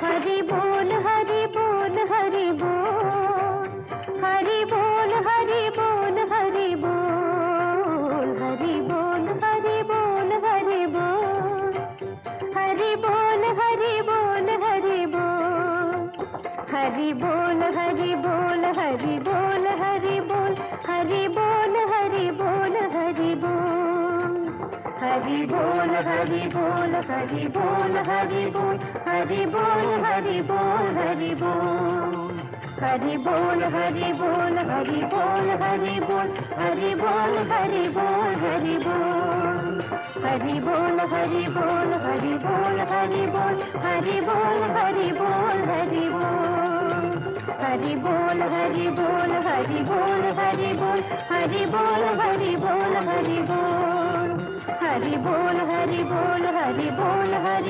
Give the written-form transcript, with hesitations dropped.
हरि बोल हरि बोल हरि बोल, हरि बोल हरि बोल हरि बोल, हरि बोल हरि बोल हरि बोल, हरि बोल हरि बोल हरि बोल, हरि बोल हरि बोल हरि बोल हरि बोल, हरि बोल हरि बोल हरि बोल, हरि बोल हरि बोल हरि बोल हरि बोल, हरि बोल हरि बोल हरि बोल, हरि बोल हरि बोल हरि बोल हरि बोल, हरि बोल हरि बोल हरि बोल, हरि बोल हरि बोल हरि बोल हरि बोल, हरि बोल हरि बोल हरि बोल, हरि बोल हरि बोल हरि बोल हरि बोल, हरि बोल हरि बोल हरि बोल, हरि बोल हरि बोल हरि बोल हरि